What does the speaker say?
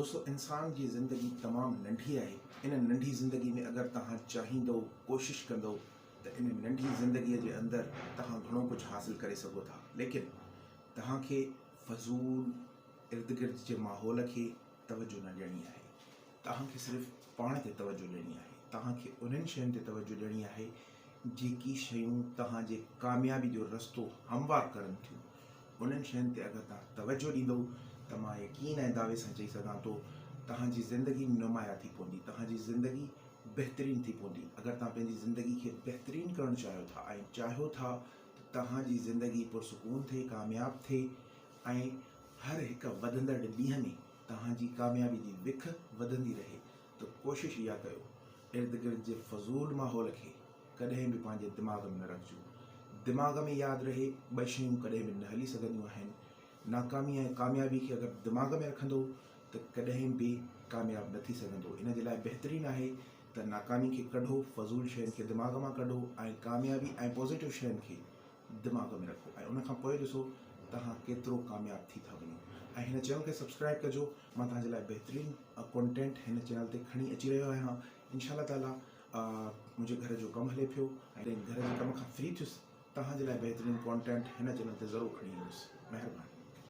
दोस्तों, इंसान की ज़िंदगी तमाम नंढी है। इन नंढी ज़िंदगी में अगर तहां चाहींदो, कोशिश कंदो तो इन नंढी ज़िंदगी के अंदर तहां घणो कुछ हासिल करे सको था। लेकिन तहां के फजूल इर्द गिर्द के माहौल के तवज्जो न ॾियणी आहे। तहां के सिर्फ़ पाण ते तवज्जो ॾियणी आहे। तहां के उन्हनि शयुनि ते तवज्जो ॾियणी आहे जेकी शयूं तहां जे कामयाबी जो रस्तो हमवार करनि थियूं। उन्हनि शयुनि ते अगरि तव्हां तवज्जो ॾींदो त मां यकीन ऐं दावे सां चई सघां थो तव्हांजी ज़िंदगी नुमाया थी पवंदी, तव्हांजी ज़िंदगी बहितरीन थी पवंदी। अगरि तव्हां पंहिंजी ज़िंदगी खे बहितरीन करणु चाहियो था ऐं चाहियो था त तव्हांजी ज़िंदगी पुरसुकून थिए, कामयाबु थिए ऐं हर हिकु वधंदड़ ॾींहं में तव्हांजी कामयाबी जी विख वधंदी रहे, त कोशिशि इहा कयो इर्द गिर्द जे फज़ूल माहौल खे कॾहिं बि पंहिंजे दिमाग़ में न रखिजो। दिमाग़ में यादि रहे ॿ शयूं कॾहिं बि न हली सघंदियूं आहिनि। नाकामी ऐं कामयाबी खे अगरि दिमाग़ में रखंदो त कॾहिं बि कामयाबु न थी सघंदो। इन जे लाइ बहितरीनु आहे त नाकामी खे कढो, फज़ूल शयुनि खे दिमाग़ मां कढो ऐं कामयाबी ऐं पॉज़िटिव शयुनि खे दिमाग़ में रखो ऐं उनखां पोइ ॾिसो तव्हां केतिरो कामयाबु थी था वञो। ऐं हिन चैनल खे सब्सक्राइब कजो। मां तव्हांजे लाइ बहितरीनु कॉन्टेंट हिन चैनल ते खणी अची रहियो आहियां। इंशाअल्लाह ताला मुंहिंजे घर जो कमु हले पियो ऐं घर जे कम खां फ्री थियुसि तव्हांजे लाइ बहितरीनु कॉन्टेंट हिन चैनल ते ज़रूरु खणी ईंदुसि। महिरबानी।